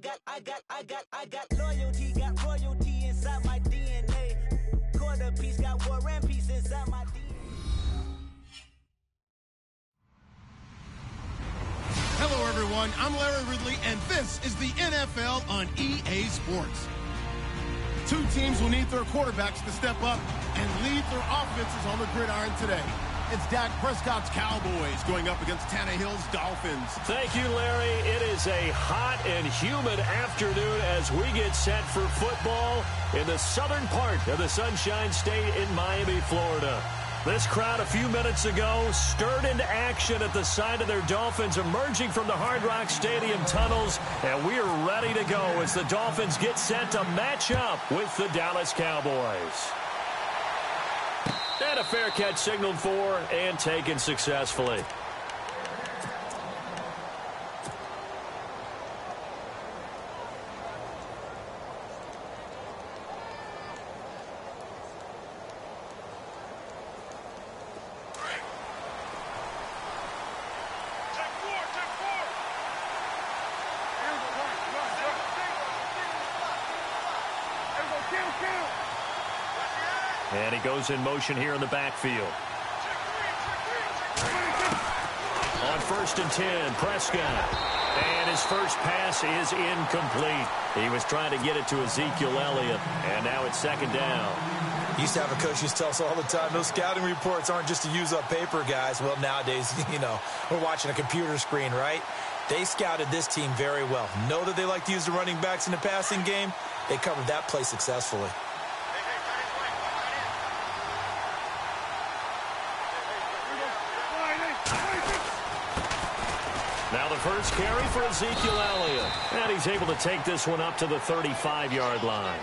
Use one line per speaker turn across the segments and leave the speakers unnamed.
got loyalty, got royalty inside my DNA. Quarter piece, got war and peace inside my DNA.
Hello, everyone. I'm Larry Ridley, and this is the NFL on EA Sports. Two teams will need their quarterbacks to step up and lead their offenses on the gridiron today. It's Dak Prescott's Cowboys going up against Tannehill's Dolphins.
Thank you, Larry. It is a hot and humid afternoon as we get set for football in the southern part of the Sunshine State in Miami, Florida. This crowd a few minutes ago stirred into action at the side of their Dolphins emerging from the Hard Rock Stadium tunnels, and we are ready to go as the Dolphins get set to match up with the Dallas Cowboys. And a fair catch signaled for and taken successfully. And he goes in motion here in the backfield. On 1st and 10, Prescott. And his first pass is incomplete. He was trying to get it to Ezekiel Elliott, and now it's 2nd down.
Used to have a coach who used to tell us all the time, those scouting reports aren't just to use up paper, guys. Well, nowadays, we're watching a computer screen, right? They scouted this team very well. Know that they like to use the running backs in the passing game. They covered that play successfully.
Now the first carry for Ezekiel Elliott. And he's able to take this one up to the 35-yard line.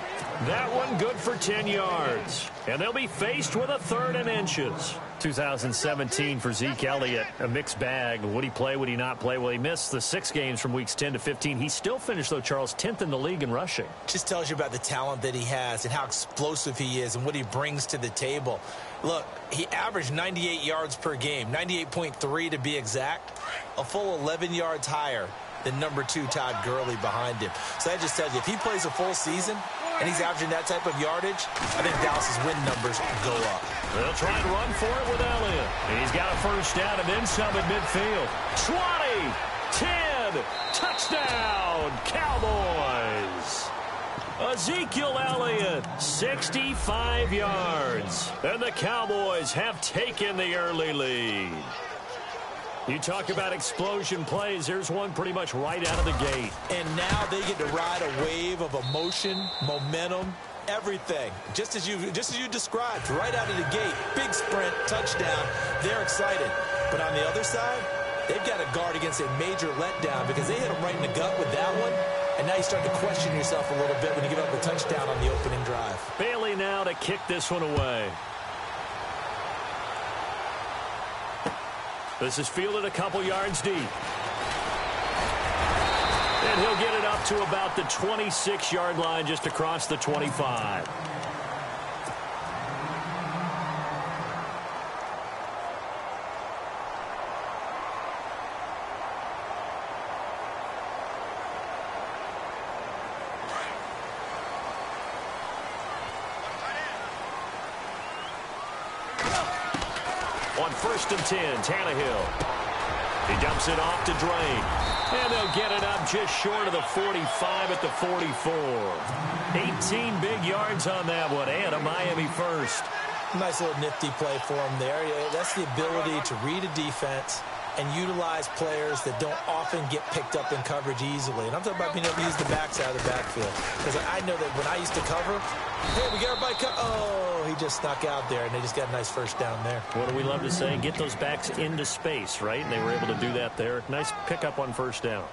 That one good for 10 yards. And they'll be faced with a 3rd and inches. 2017 for Zeke Elliott, a mixed bag. Would he play, would he not play? Well, he missed the 6 games from weeks 10 to 15. He still finished, though, Charles, 10th in the league in rushing.
Just tells you about the talent that he has and how explosive he is and what he brings to the table. Look, he averaged 98 yards per game, 98.3 to be exact, a full 11 yards higher than number 2 Todd Gurley behind him. So that just tells you, if he plays a full season and he's averaging that type of yardage, I think Dallas's win numbers go up.
They'll try and run for it with Elliott. He's got a 1st down and then some at midfield. 20, 10, touchdown, Cowboys. Ezekiel Elliott, 65 yards. And the Cowboys have taken the early lead. You talk about explosion plays. There's one pretty much right out of the gate.
And now they get to ride a wave of emotion, momentum, everything. Just as you described, right out of the gate. Big sprint, touchdown. They're excited. But on the other side, they've got to guard against a major letdown because they hit them right in the gut with that one. And now you start to question yourself a little bit when you give up the touchdown on the opening drive.
Bailey now to kick this one away. This is fielded a couple yards deep. And he'll get it up to about the 26-yard line, just across the 25. On 1st and 10, Tannehill. He dumps it off to Drake. And they'll get it up just short of the 45 at the 44. 18 big yards on that one, and a Miami first.
Nice little nifty play for him there. That's the ability to read a defense and utilize players that don't often get picked up in coverage easily. And I'm talking about being able to use the backside of the backfield. Because I know that when I used to cover, hey, we got everybody oh, he just snuck out there, and they just got a nice 1st down there.
What do we love to say? Get those backs into space, right? And they were able to do that there. Nice pickup on 1st down.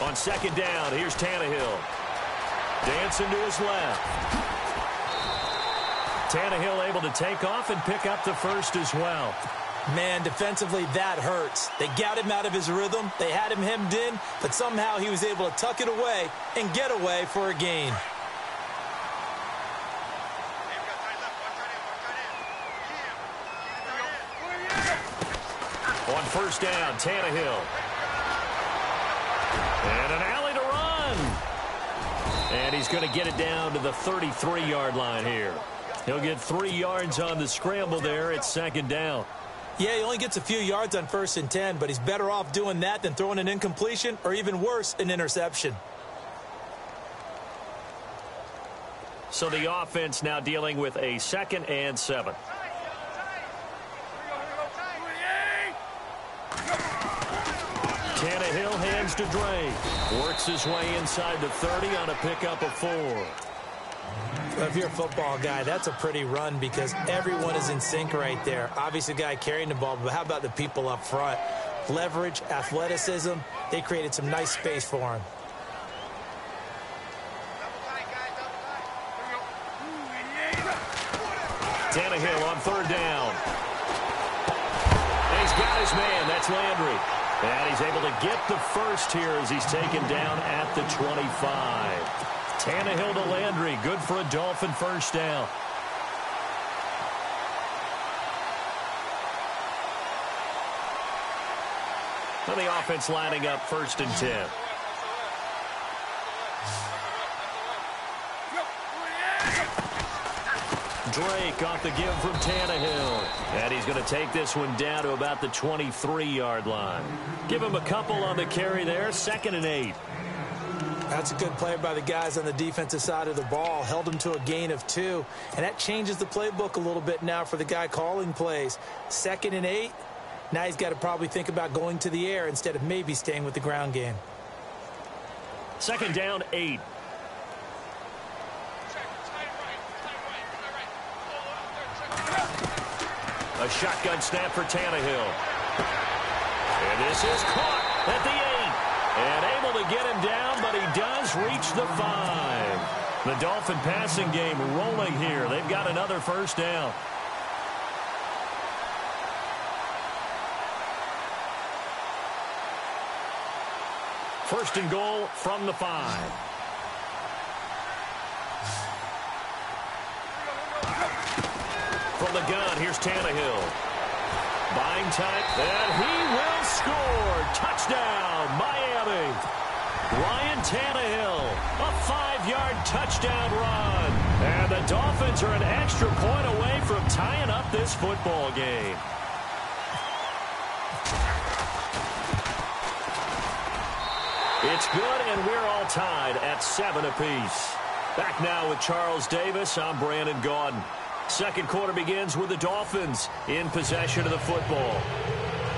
On 2nd down, here's Tannehill. Dancing to his left. Tannehill able to take off and pick up the 1st as well.
Man, defensively, that hurts. They got him out of his rhythm. They had him hemmed in, but somehow he was able to tuck it away and get away for a gain.
On first down, Tannehill. And an alley to run. And he's going to get it down to the 33-yard line here. He'll get 3 yards on the scramble there at second down.
Yeah, he only gets a few yards on 1st and 10, but he's better off doing that than throwing an incompletion or even worse, an interception.
So the offense now dealing with a 2nd and 7. Tannehill hands to Drake. Works his way inside the 30 on a pickup of 4.
If you're a football guy, that's a pretty run because everyone is in sync right there. Obviously, the guy carrying the ball, but how about the people up front? Leverage, athleticism, they created some nice space for him.
Tannehill on 3rd down. And he's got his man. That's Landry. And he's able to get the first here as he's taken down at the 25. Tannehill to Landry. Good for a Dolphin first down. And the offense lining up 1st and 10. Drake off the give from Tannehill. And he's going to take this one down to about the 23-yard line. Give him a couple on the carry there. 2nd and 8.
That's a good play by the guys on the defensive side of the ball. Held him to a gain of 2. And that changes the playbook a little bit now for the guy calling plays. 2nd and 8. Now he's got to probably think about going to the air instead of maybe staying with the ground game.
2nd down, 8. A shotgun snap for Tannehill. And this is caught at the 8. And able to get him down, but he does reach the 5. The Dolphin passing game rolling here. They've got another first down. First and goal from the 5. From the gun, here's Tannehill. Buying time, and he will score. Touchdown, Miami. Ryan Tannehill, a 5-yard touchdown run. And the Dolphins are an extra point away from tying up this football game. It's good, and we're all tied at 7 apiece. Back now with Charles Davis, I'm Brandon Gaudin. Second quarter begins with the Dolphins in possession of the football,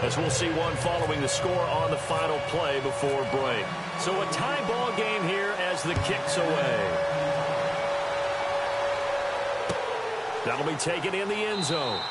as we'll see one following the score on the final play before break. So a tie ball game here as the kick's away. That'll be taken in the end zone.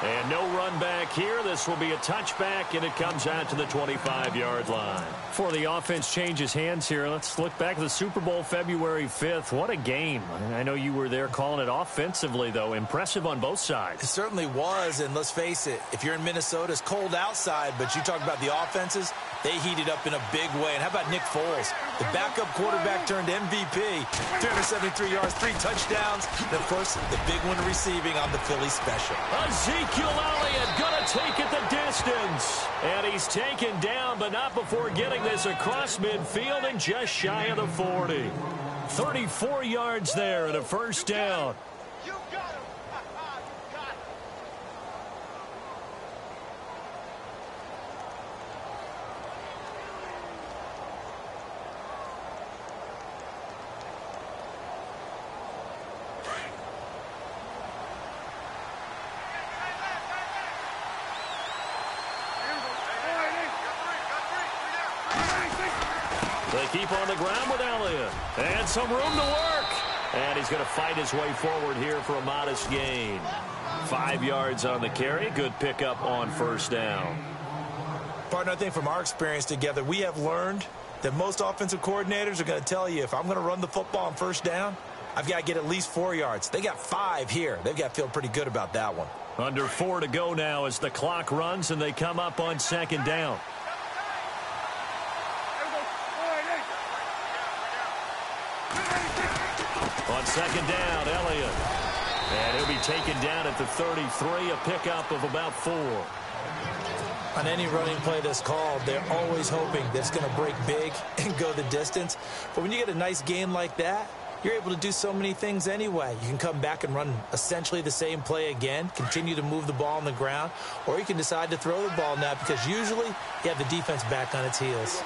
And no run back here. This will be a touchback, and it comes out to the 25-yard line. Before the offense changes hands here, let's look back at the Super Bowl February 5th. What a game. I know you were there calling it offensively, though. Impressive on both sides.
It certainly was, and let's face it, if you're in Minnesota, it's cold outside, but you talk about the offenses, they heated up in a big way. And how about Nick Foles? The backup quarterback turned MVP. 373 yards, 3 touchdowns. And, of course, the big one receiving on the Philly special.
Ezekiel Elliott going to take it the distance. And he's taken down, but not before getting this across midfield and just shy of the 40. 34 yards there and a first down.
You got him.
They keep on the ground with Elliott. And some room to work. And he's going to fight his way forward here for a modest gain. 5 yards on the carry. Good pickup on first down.
Partner, I think from our experience together, we have learned that most offensive coordinators are going to tell you, if I'm going to run the football on first down, I've got to get at least 4 yards. They got 5 here. They've got to feel pretty good about that one.
Under 4 to go now as the clock runs and they come up on second down. On second down, Elliott. And he'll be taken down at the 33, a pickup of about 4.
On any running play that's called, they're always hoping that it's going to break big and go the distance. But when you get a nice gain like that, you're able to do so many things anyway. You can come back and run essentially the same play again, continue to move the ball on the ground, or you can decide to throw the ball now because usually you have the defense back on its heels.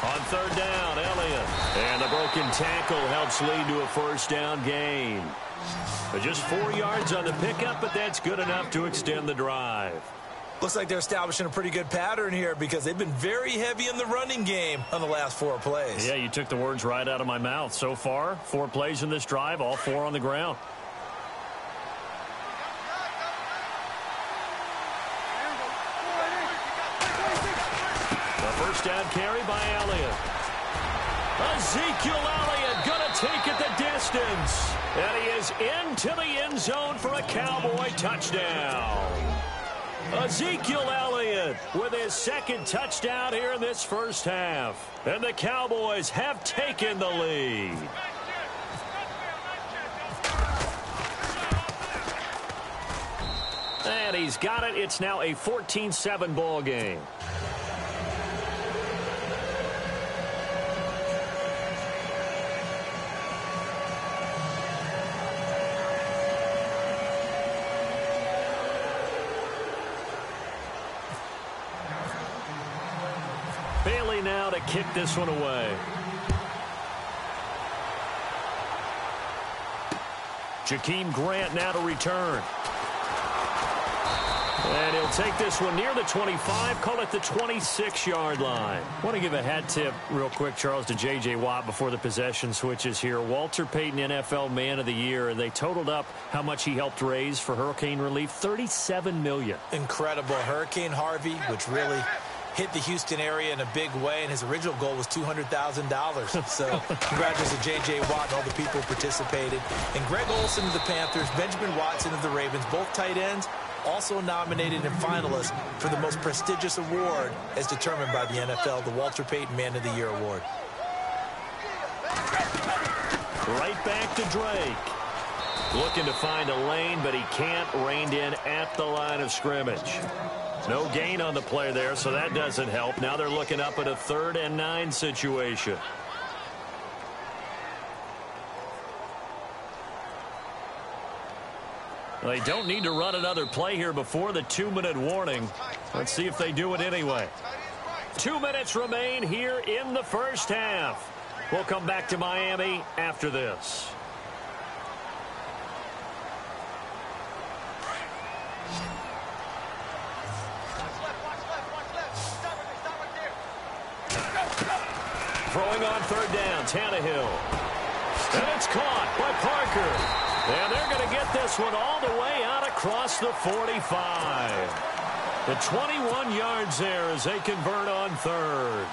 On third down, Elliott. And the broken tackle helps lead to a first down gain. But just 4 yards on the pickup, but that's good enough to extend the drive.
Looks like they're establishing a pretty good pattern here because they've been very heavy in the running game on the last 4 plays.
Yeah, you took the words right out of my mouth. So far, 4 plays in this drive, all 4 on the ground. The first down carry by Elliott. Ezekiel Elliott going to take it the distance. And he is into the end zone for a Cowboy touchdown. Ezekiel Elliott with his second touchdown here in this first half. And the Cowboys have taken the lead. And he's got it. It's now a 14-7 ball game. Bailey now to kick this one away. Jakeem Grant now to return. And he'll take this one near the 25, call it the 26-yard line. I want to give a hat tip real quick, Charles, to J.J. Watt before the possession switches here. Walter Payton, NFL Man of the Year, and they totaled up how much he helped raise for hurricane relief, $37 million.
Incredible. Hurricane Harvey, which really hit the Houston area in a big way, and his original goal was $200,000. So congratulations to J.J. Watt and all the people who participated. And Greg Olsen of the Panthers, Benjamin Watson of the Ravens, both tight ends, also nominated and finalists for the most prestigious award as determined by the NFL, the Walter Payton Man of the Year Award.
Right back to Drake. Looking to find a lane, but he can't. Reined in at the line of scrimmage. No gain on the play there, so that doesn't help. Now they're looking up at a 3rd and 9 situation. They don't need to run another play here before the 2-minute warning. Let's see if they do it anyway. 2 minutes remain here in the first half. We'll come back to Miami after this. Throwing on 3rd down, Tannehill. And it's caught by Parker. And they're going to get this one all the way out across the 45. The 21 yards there as they convert on 3rd.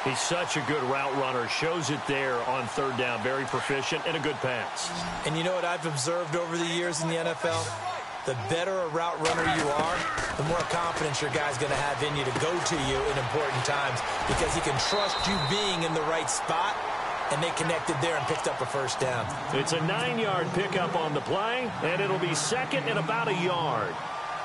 He's such a good route runner. Shows it there on 3rd down. Very proficient and a good pass.
And you know what I've observed over the years in the NFL? The better a route runner you are, the more confidence your guy's going to have in you to go to you in important times because he can trust you being in the right spot, and they connected there and picked up a first down.
It's a 9-yard pickup on the play, and it'll be 2nd and about a yard.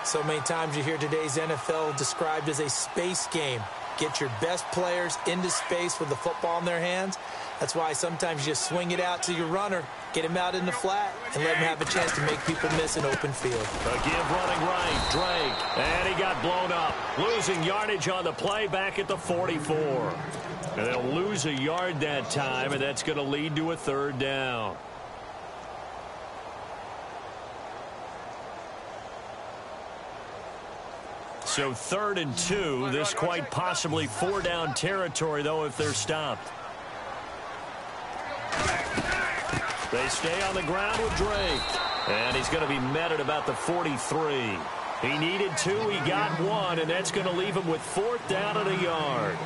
So many times you hear today's NFL described as a space game. Get your best players into space with the football in their hands. That's why sometimes you just swing it out to your runner, get him out in the flat, and let him have a chance to make people miss an open field.
A give running right, Drake, and he got blown up. Losing yardage on the play back at the 44. And they'll lose a yard that time, and that's going to lead to a 3rd down. So 3rd and 2. This quite possibly 4-down territory, though, if they're stopped. They stay on the ground with Drake. And he's going to be met at about the 43. He needed 2. He got 1, and that's going to leave him with 4th down and a yard.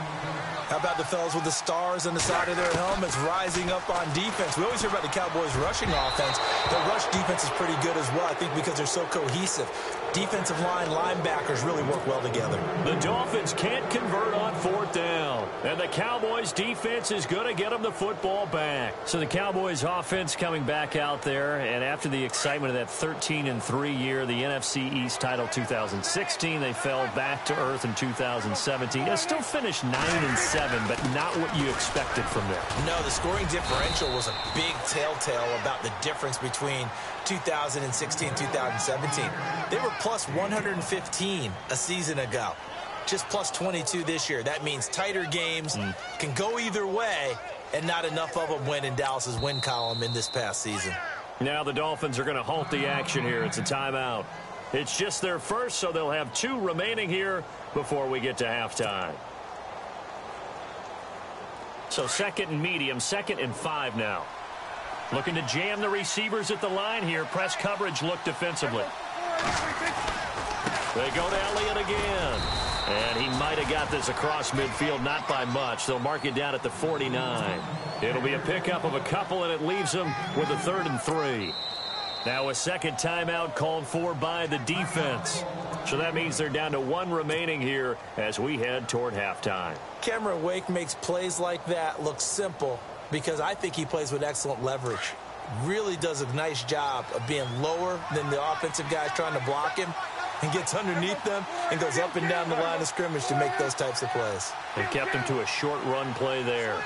How about the fellas with the stars on the side of their helmets rising up on defense? We always hear about the Cowboys' rushing offense. Their rush defense is pretty good as well, I think, because they're so cohesive. Defensive line, linebackers really work well together.
The Dolphins can't convert on 4th down. And the Cowboys' defense is going to get them the football back. So the Cowboys' offense coming back out there, and after the excitement of that 13-3 year, the NFC East title 2016, they fell back to earth in 2017. They still finished 9-7, but not what you expected from them.
No, the scoring differential was a big telltale about the difference between 2016 and 2017. They were plus 115 a season ago. Just plus 22 this year. That means tighter games can go either way, and not enough of them went in Dallas's win column in this past season.
Now the Dolphins are going to halt the action here. It's a timeout. It's just their first, so they'll have 2 remaining here before we get to halftime. So 2nd and medium, 2nd and 5 now. Looking to jam the receivers at the line here. Press coverage look defensively. They go to Elliott again. And he might have got this across midfield, not by much. They'll mark it down at the 49. It'll be a pickup of a couple, and it leaves them with a 3rd and 3. Now a second timeout called for by the defense. So that means they're down to 1 remaining here as we head toward halftime.
Cameron Wake makes plays like that look simple because I think he plays with excellent leverage. Really does a nice job of being lower than the offensive guys trying to block him, and gets underneath them and goes up and down the line of scrimmage to make those types of plays.
They kept him to a short run play there.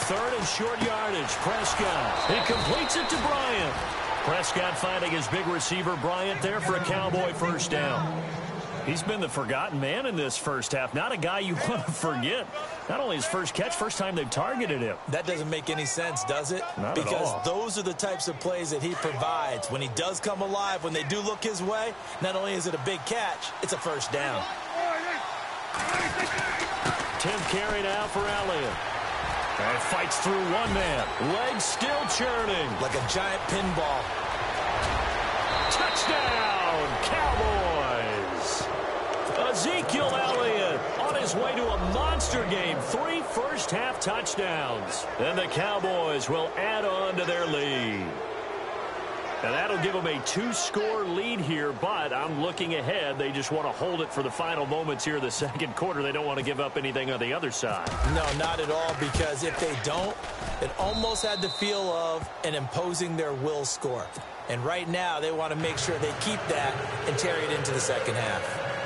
3rd and short yardage. Prescott. He completes it to Bryant. Prescott finding his big receiver Bryant there for a Cowboy first down. He's been the forgotten man in this first half. Not a guy you want to forget. Not only his first catch, first time they've targeted him.
That doesn't make any sense, does it?
Not
because
at all.
Those are the types of plays that he provides. When he does come alive, when they do look his way, not only is it a big catch, it's a first down.
10th carry now for Elliott. And fights through one man. Legs still churning.
Like a giant pinball.
Touchdown, Cowboys. Ezekiel Elliott on his way to a monster game. 3 first-half touchdowns. And the Cowboys will add on to their lead. And that'll give them a 2-score lead here, but I'm looking ahead. They just want to hold it for the final moments here in the second quarter. They don't want to give up anything on the other side.
No, not at all, because if they don't, it almost had the feel of an imposing their will score. And right now, they want to make sure they keep that and carry it into the second half.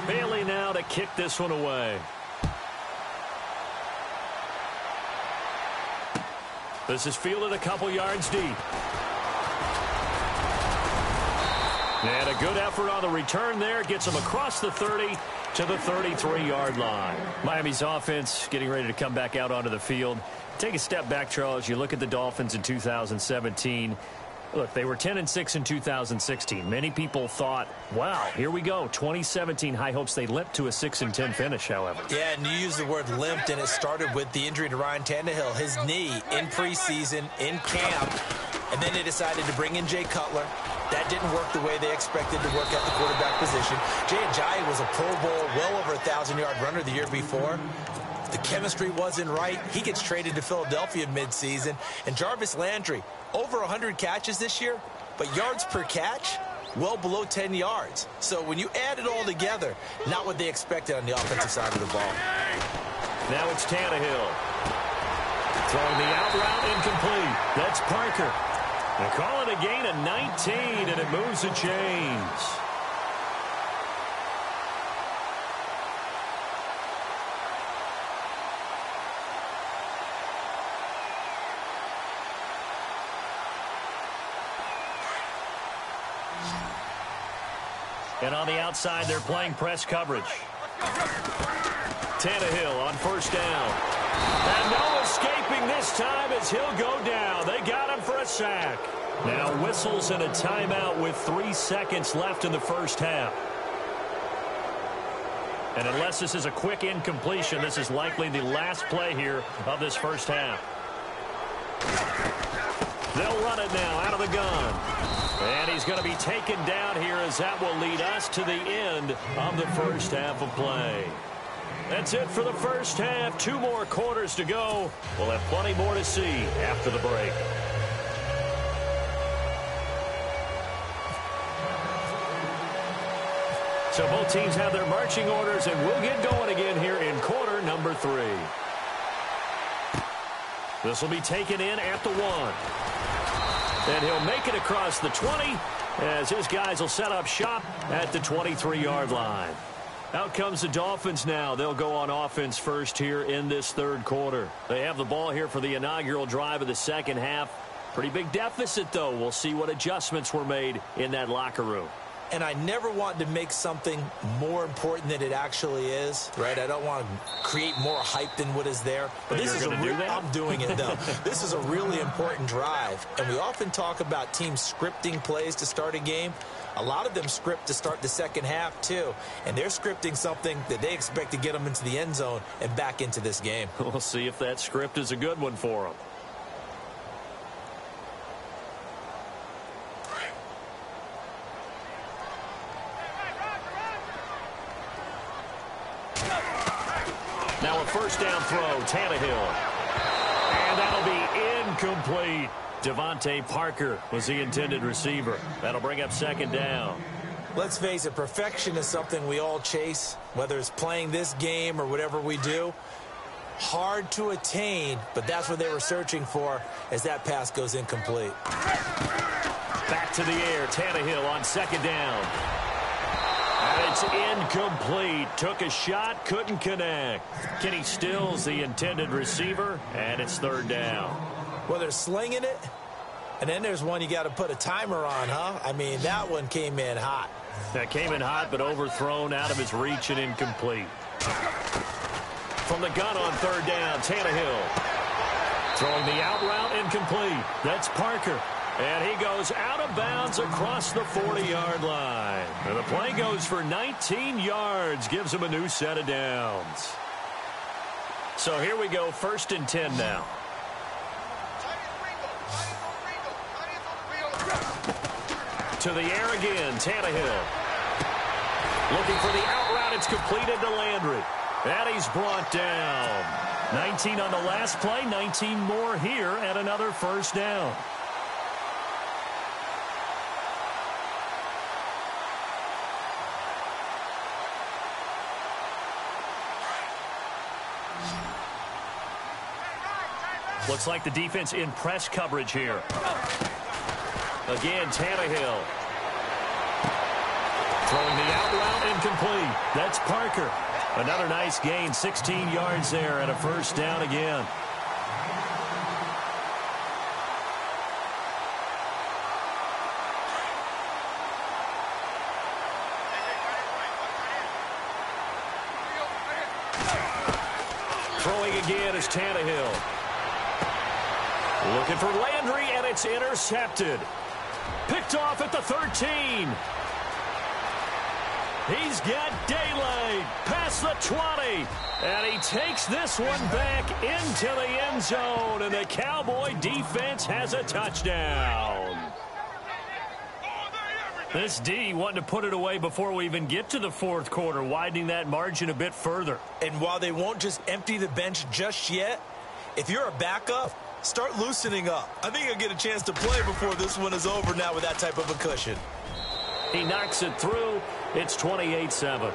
Bailey now to kick this one away. This is fielded a couple yards deep. And a good effort on the return there. Gets him across the 30 to the 33-yard line. Miami's offense getting ready to come back out onto the field. Take a step back, Charles. You look at the Dolphins in 2017. Look, they were 10-6 in 2016. Many people thought, wow, here we go. 2017 high hopes. They limped to a 6-10 finish, however.
Yeah, and you use the word limped, and it started with the injury to Ryan Tannehill. His knee in preseason, in camp, and then they decided to bring in Jay Cutler. That didn't work the way they expected to work at the quarterback position. Jay Ajayi was a Pro Bowl, well over 1,000-yard runner the year before. The chemistry wasn't right. He gets traded to Philadelphia midseason. And Jarvis Landry, over 100 catches this year, but yards per catch, well below 10 yards. So when you add it all together, not what they expected on the offensive side of the ball.
Now it's Tannehill. Throwing the out route incomplete. That's Parker. They call it a gain of 19, and it moves the chains. And on the outside, they're playing press coverage. Tannehill on first down. And no escaping this time as he'll go down. They got him for a sack. Now whistles and a timeout with 3 seconds left in the first half. And unless this is a quick incompletion, this is likely the last play here of this first half. They'll run it now out of the gun. And he's going to be taken down here as that will lead us to the end of the first half of play. That's it for the first half. 2 more quarters to go. We'll have plenty more to see after the break. So both teams have their marching orders, and we'll get going again here in quarter number 3. This will be taken in at the 1. And he'll make it across the 20 as his guys will set up shop at the 23-yard line. Out comes the Dolphins now. They'll go on offense first here in this third quarter. They have the ball here for the inaugural drive of the second half. Pretty big deficit, though. We'll see what adjustments were made in that locker room.
And I never want to make something more important than it actually is, right? I don't want to create more hype than what is there. But this is I'm doing it, though. This is a really important drive. And we often talk about teams scripting plays to start a game. A lot of them script to start the second half, too. And they're scripting something that they expect to get them into the end zone and back into this game.
We'll see if that script is a good one for them. Now a first down throw, Tannehill. And that'll be incomplete. Devontae Parker was the intended receiver. That'll bring up second down.
Let's face it, perfection is something we all chase, whether it's playing this game or whatever we do. Hard to attain, but that's what they were searching for as that pass goes incomplete.
Back to the air, Tannehill on second down. And it's incomplete. Took a shot, couldn't connect. Kenny Stills, the intended receiver, and it's third down.
Well, they're slinging it, and then there's one you got to put a timer on, huh? I mean, that one came in hot.
That came in hot, but overthrown out of his reach and incomplete. From the gun on third down, Tannehill. Throwing the out route, incomplete. That's Parker. And he goes out of bounds across the 40-yard line. And the play goes for 19 yards, gives him a new set of downs. So here we go, 1st and 10 now. To the air again, Tannehill. Looking for the out route, it's completed to Landry. And he's brought down. 19 on the last play, 19 more here at another first down. Looks like the defense in press coverage here. Again, Tannehill. Throwing the out route, incomplete. That's Parker. Another nice gain, 16 yards there and a first down again. Throwing again is Tannehill. Looking for Landry, and it's intercepted. Picked off at the 13. He's got daylight past the 20. And he takes this one back into the end zone. And the Cowboy defense has a touchdown. This D wanting to put it away before we even get to the fourth quarter, widening that margin a bit further.
And while they won't just empty the bench just yet, if you're a backup, start loosening up. I think you'll get a chance to play before this one is over now with that type of a cushion.
He knocks it through. It's 28-7.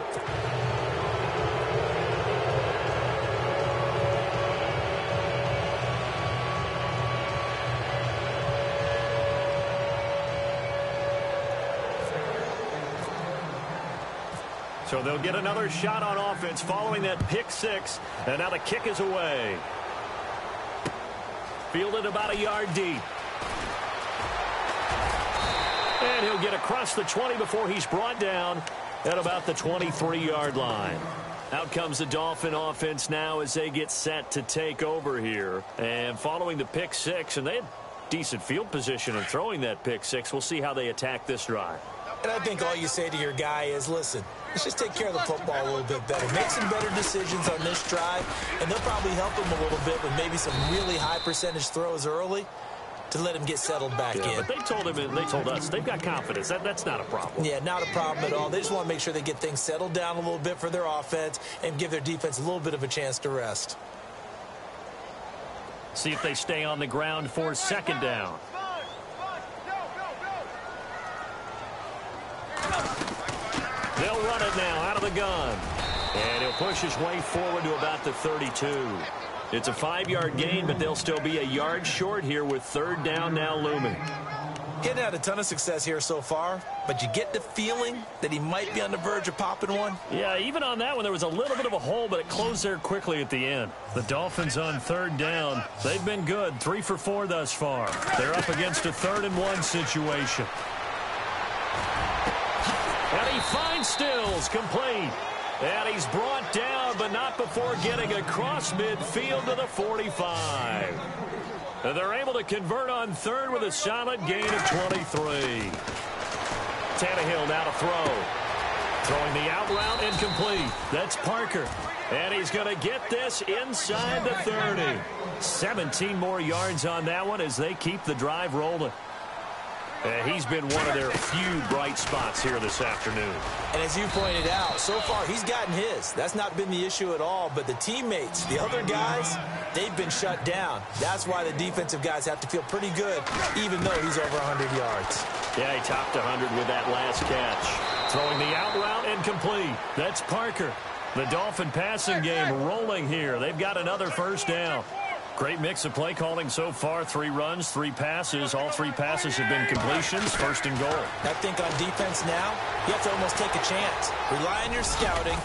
So they'll get another shot on offense following that pick six. And now the kick is away. Fielded about a yard deep. And he'll get across the 20 before he's brought down at about the 23-yard line. Out comes the Dolphin offense now as they get set to take over here. And following the pick six, and they had decent field position in throwing that pick six. We'll see how they attack this drive.
And I think all you say to your guy is, listen, let's just take care of the football a little bit better. Make some better decisions on this drive, and they'll probably help him a little bit with maybe some really high percentage throws early to let him get settled back in.
But they told him, and they told us, they've got confidence. That's not a problem.
Yeah, not a problem at all. They just want to make sure they get things settled down a little bit for their offense and give their defense a little bit of a chance to rest.
See if they stay on the ground for second down. They'll run it now out of the gun. And he'll push his way forward to about the 32. It's a 5-yard gain, but they'll still be a yard short here with third down now looming.
Getting had a ton of success here so far, but you get the feeling that he might be on the verge of popping one.
Yeah, even on that one, there was a little bit of a hole, but it closed there quickly at the end. The Dolphins on third down. They've been good, 3 for 4 thus far. They're up against a 3rd-and-1 situation. And he finds Stills, complete. And he's brought down, but not before getting across midfield to the 45. And they're able to convert on third with a solid gain of 23. Tannehill now to throw. Throwing the out route incomplete. That's Parker. And he's going to get this inside the 30. 17 more yards on that one as they keep the drive rolling. He's been one of their few bright spots here this afternoon.
And as you pointed out, so far he's gotten his. That's not been the issue at all. But the teammates, the other guys, they've been shut down. That's why the defensive guys have to feel pretty good, even though he's over 100 yards.
Yeah, he topped 100 with that last catch. Throwing the out route incomplete. That's Parker. The Dolphin passing game rolling here. They've got another first down. Great mix of play calling so far. 3 runs, 3 passes. All 3 passes have been completions. 1st and goal.
I think on defense now, you have to almost take a chance. Rely on your scouting.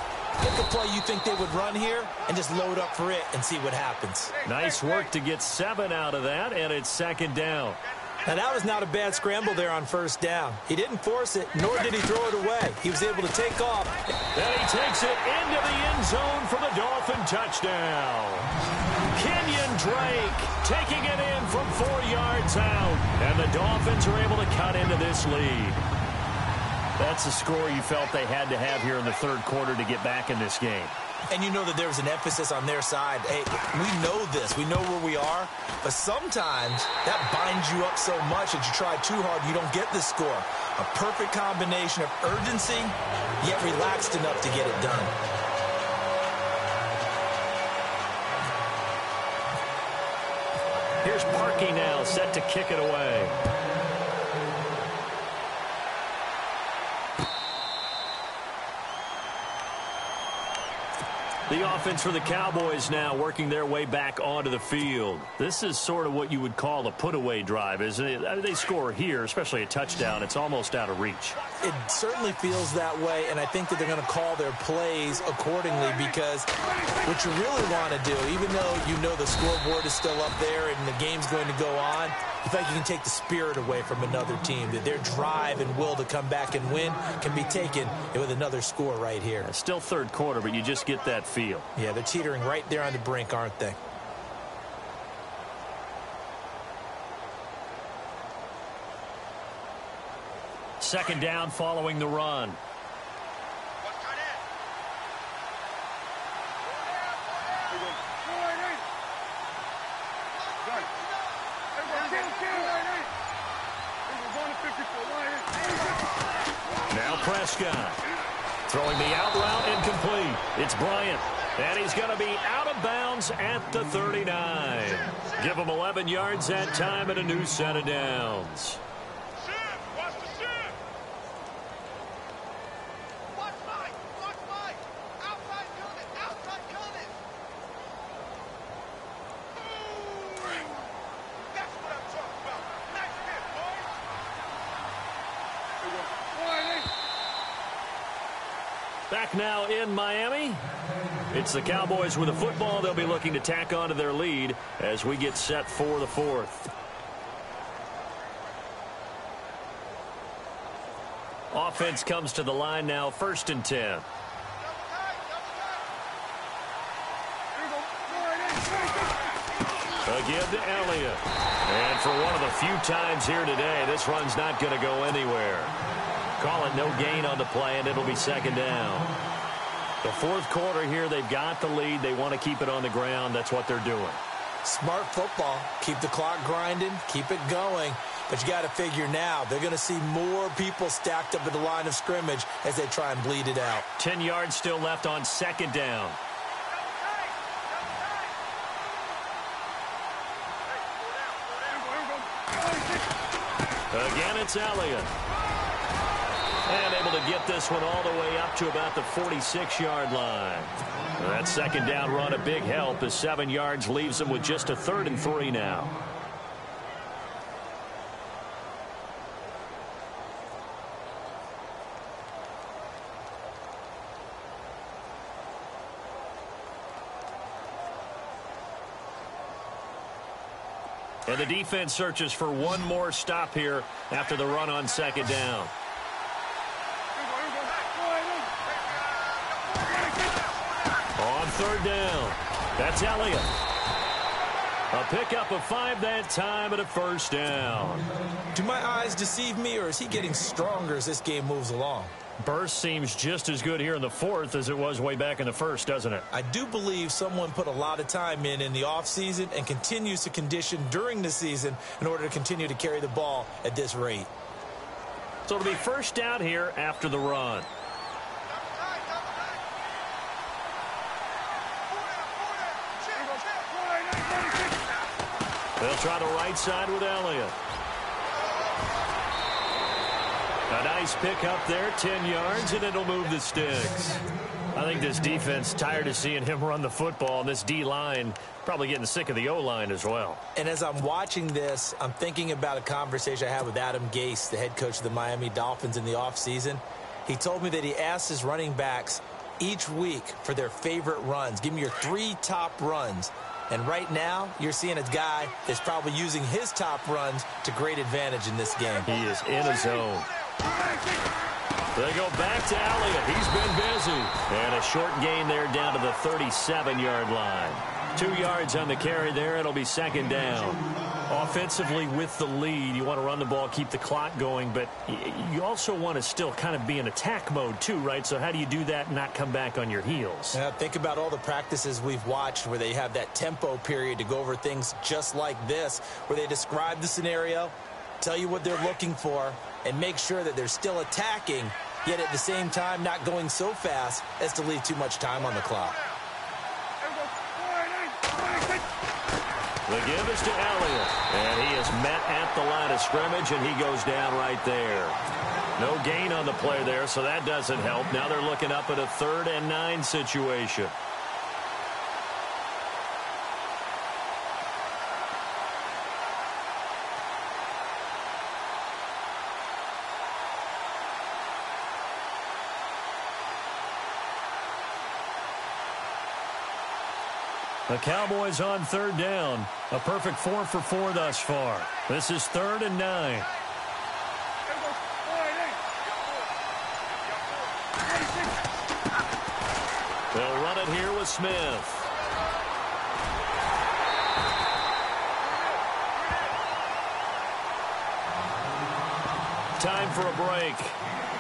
Pick a play you think they would run here and just load up for it and see what happens.
Nice work to get 7 out of that, and it's 2nd down.
Now, that was not a bad scramble there on 1st down. He didn't force it, nor did he throw it away. He was able to take off.
And he takes it into the end zone for the Dolphin touchdown. Kenyon Drake taking it in from 4 yards out. And the Dolphins are able to cut into this lead. That's a score you felt they had to have here in the 3rd quarter to get back in this game.
And you know that there was an emphasis on their side. Hey, we know this. We know where we are. But sometimes that binds you up so much that you try too hard, you don't get the score. A perfect combination of urgency, yet relaxed enough to get it done.
Here's Parkey now, set to kick it away. The offense for the Cowboys now working their way back onto the field. This is sort of what you would call a put-away drive, isn't it? They score here, especially a touchdown. It's almost out of reach.
It certainly feels that way, and I think that they're going to call their plays accordingly because what you really want to do, even though you know the scoreboard is still up there and the game's going to go on, you feel like you can take the spirit away from another team, that their drive and will to come back and win can be taken with another score right here.
It's still 3rd quarter, but you just get that feel.
Yeah, they're teetering right there on the brink, aren't they?
Second down following the run. Now Prescott. Throwing the out route incomplete. It's Bryant. And he's going to be out of bounds at the 39. Give him 11 yards that time and a new set of downs. Back now in Miami. It's the Cowboys with the football. They'll be looking to tack on to their lead as we get set for the 4th. Offense comes to the line now, 1st and 10. Again to Elliott. And for one of the few times here today, this run's not going to go anywhere. Call it no gain on the play, and it'll be second down. The fourth quarter here, they've got the lead. They want to keep it on the ground. That's what they're doing.
Smart football. Keep the clock grinding. Keep it going. But you got to figure now, they're going to see more people stacked up at the line of scrimmage as they try and bleed it out.
10 yards still left on second down. Again, it's Elliott. And able to get this one all the way up to about the 46-yard line. That second down run a big help as 7 yards leaves them with just a 3rd and 3 now. And the defense searches for one more stop here after the run on second down. On third down, that's Elliott. A pickup of 5 that time and a first down.
Do my eyes deceive me, or is he getting stronger as this game moves along?
Burst seems just as good here in the fourth as it was way back in the first, doesn't it?
I do believe someone put a lot of time in the offseason and continues to condition during the season in order to continue to carry the ball at this rate.
So it'll be first down here after the run. They'll try the right side with Elliott. A nice pickup there, 10 yards, and it'll move the sticks. I think this defense tired of seeing him run the football, and this D-line probably getting sick of the O-line as well.
And as I'm watching this, I'm thinking about a conversation I had with Adam Gase, the head coach of the Miami Dolphins in the offseason. He told me that he asked his running backs each week for their favorite runs. Give me your 3 top runs. And right now, you're seeing a guy that's probably using his top runs to great advantage in this game.
He is in a zone. They go back to Elliott. He's been busy. And a short gain there down to the 37-yard line. 2 yards on the carry there. It'll be second down. Offensively with the lead, you want to run the ball, keep the clock going, but you also want to still kind of be in attack mode too, right? So how do you do that and not come back on your heels?
Think about all the practices we've watched where they have that tempo period to go over things just like this, where they describe the scenario, tell you what they're looking for, and make sure that they're still attacking, yet at the same time not going so fast as to leave too much time on the clock.
The give is to Elliott, and he is met at the line of scrimmage, and he goes down right there. No gain on the play there, so that doesn't help. Now they're looking up at a 3rd and 9 situation. The Cowboys on 3rd down. A perfect 4 for 4 thus far. This is 3rd and 9. They'll run it here with Smith. Time for a break.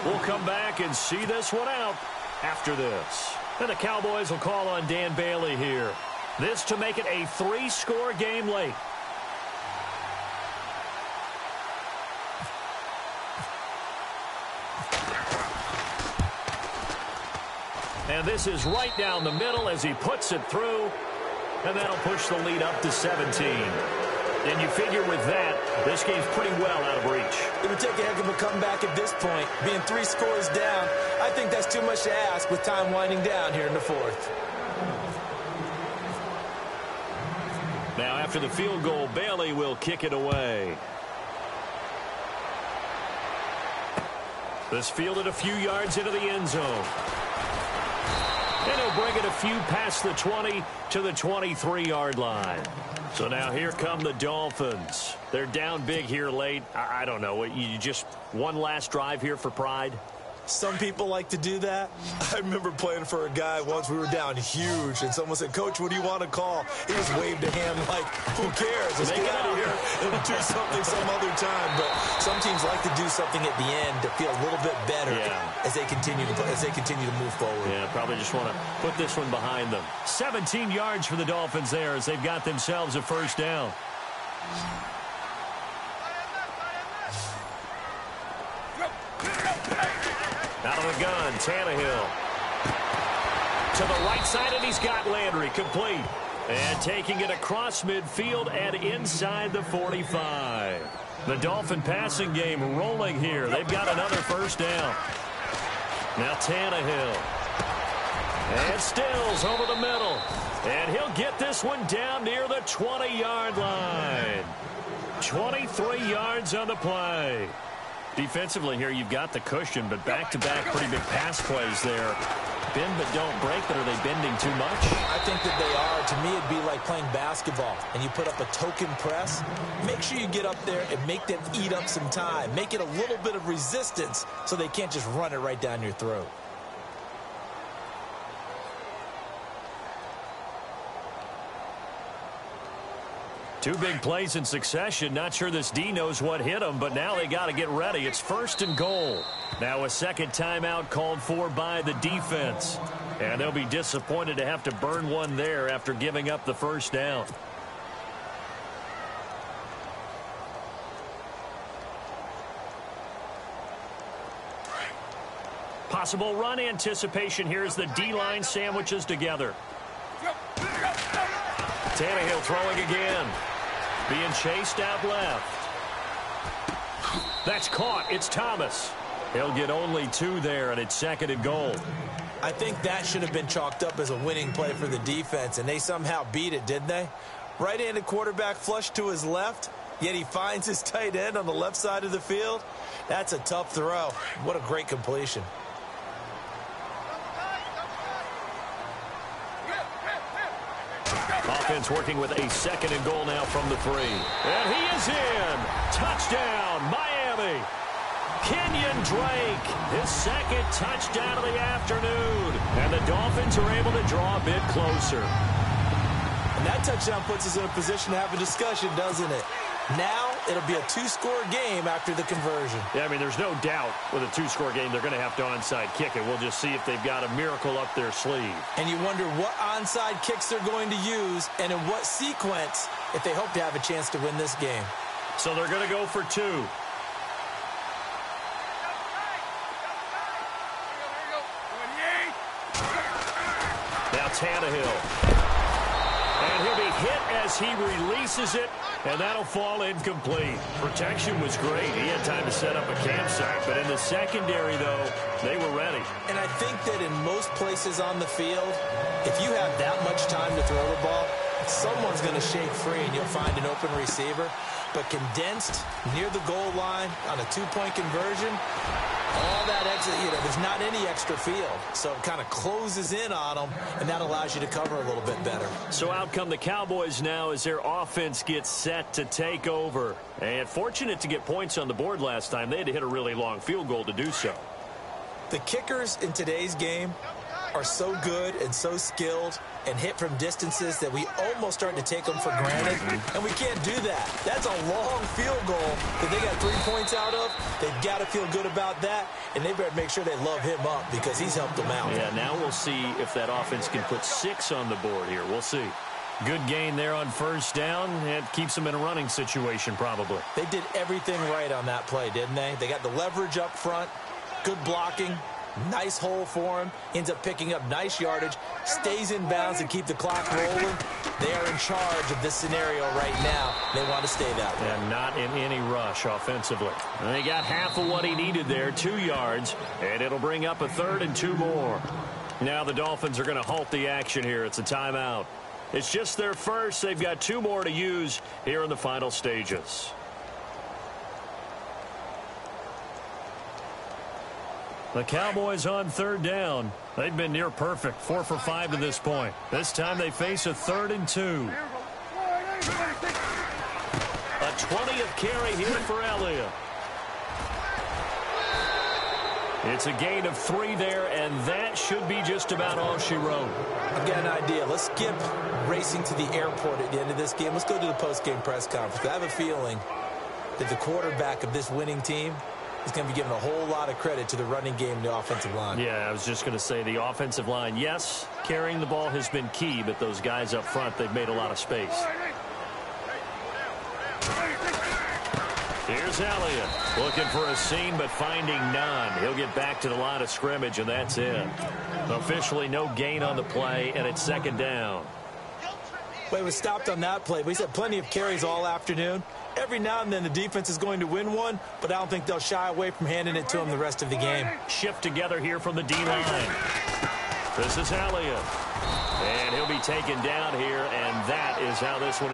We'll come back and see this one out after this. And the Cowboys will call on Dan Bailey here. This to make it a 3-score game late. And this is right down the middle as he puts it through. And that'll push the lead up to 17. And you figure with that, this game's pretty well out of reach.
It would take a heck of a comeback at this point. Being 3 scores down, I think that's too much to ask with time winding down here in the 4th.
Now, after the field goal, Bailey will kick it away. This fielded a few yards into the end zone. And he'll bring it a few past the 20 to the 23-yard line. So now here come the Dolphins. They're down big here late. I don't know. You just one last drive here for pride?
Some people like to do that. I remember playing for a guy once. We were down huge, and someone said, "Coach, what do you want to call?" He just waved a hand like, "Who cares? Let's get out of here and do something some other time." But some teams like to do something at the end to feel a little bit better as they continue to move forward.
Yeah, probably just want to put this one behind them. 17 yards for the Dolphins there as they've got themselves a first down. Out of the gun, Tannehill. To the right side, and he's got Landry complete. And taking it across midfield and inside the 45. The Dolphin passing game rolling here. They've got another first down. Now Tannehill. And Stills over the middle. And he'll get this one down near the 20-yard line. 23 yards on the play. Defensively here, you've got the cushion, but back-to-back pretty big pass plays there. Bend but don't break, but are they bending too much?
I think that they are. To me, it'd be like playing basketball, and you put up a token press. Make sure you get up there and make them eat up some time. Make it a little bit of resistance so they can't just run it right down your throat.
Two big plays in succession. Not sure this D knows what hit them, but now they got to get ready. It's 1st and goal. Now a second timeout called for by the defense. And they'll be disappointed to have to burn one there after giving up the first down. Possible run anticipation here as the D-line sandwiches together. Tannehill throwing again. Being chased out left. That's caught. It's Thomas. He'll get only 2 there, and it's 2nd and goal.
I think that should have been chalked up as a winning play for the defense, and they somehow beat it, didn't they? Right-handed quarterback flushed to his left, yet he finds his tight end on the left side of the field. That's a tough throw. What a great completion.
Offense working with a 2nd and goal now from the 3. And he is in. Touchdown, Miami. Kenyon Drake, his 2nd touchdown of the afternoon. And the Dolphins are able to draw a bit closer.
And that touchdown puts us in a position to have a discussion, doesn't it? Now it'll be a 2-score game after the conversion.
Yeah, I mean, there's no doubt with a 2-score game they're going to have to onside kick it. We'll just see if they've got a miracle up their sleeve.
And you wonder what onside kicks they're going to use and in what sequence if they hope to have a chance to win this game.
So they're going to go for 2. Now Tannehill. And he'll be hit as he releases it, and that'll fall incomplete. Protection was great. He had time to set up a campsite, but in the secondary, though, they were ready.
And I think that in most places on the field, if you have that much time to throw the ball, someone's going to shake free and you'll find an open receiver. But condensed near the goal line on a 2-point conversion, all that extra, there's not any extra field. So it kind of closes in on them, and that allows you to cover a little bit better.
So out come the Cowboys now as their offense gets set to take over. And fortunate to get points on the board last time. They had to hit a really long field goal to do so.
The kickers in today's game are so good and so skilled and hit from distances that we almost start to take them for granted, and we can't do that. That's a long field goal that they got 3 points out of. They've got to feel good about that, and they better make sure they love him up because he's helped them out.
Yeah, now we'll see if that offense can put 6 on the board here. We'll see. Good gain there on first down. It keeps them in a running situation probably.
They did everything right on that play, didn't they? They got the leverage up front, good blocking, nice hole for him, ends up picking up nice yardage, stays in bounds and keep the clock rolling. They are in charge of this scenario right now. They want to stay that way.
And not in any rush offensively. And they got half of what he needed there, 2 yards, and it'll bring up a 3rd and 2 more. Now the Dolphins are going to halt the action here. It's a timeout. It's just their first. They've got 2 more to use here in the final stages. The Cowboys on 3rd down. They've been near perfect, 4 for 5 to this point. This time they face a 3rd and 2. A 20th carry here for Elliott. It's a gain of 3 there, and that should be just about all she wrote.
I've got an idea. Let's skip racing to the airport at the end of this game. Let's go to the post-game press conference. I have a feeling that the quarterback of this winning team is going to be given a whole lot of credit to the running game and the offensive line.
Yeah, I was just going to say the offensive line, yes, carrying the ball has been key, but those guys up front, they've made a lot of space. Here's Elliott looking for a seam, but finding none. He'll get back to the line of scrimmage, and that's it. Officially no gain on the play, and it's 2nd down.
Well, he was stopped on that play, but he's had plenty of carries all afternoon. Every now and then the defense is going to win one, but I don't think they'll shy away from handing it to him the rest of the game.
Shift together here from the D-line. This is Elliott. And he'll be taken down here, and that is how this one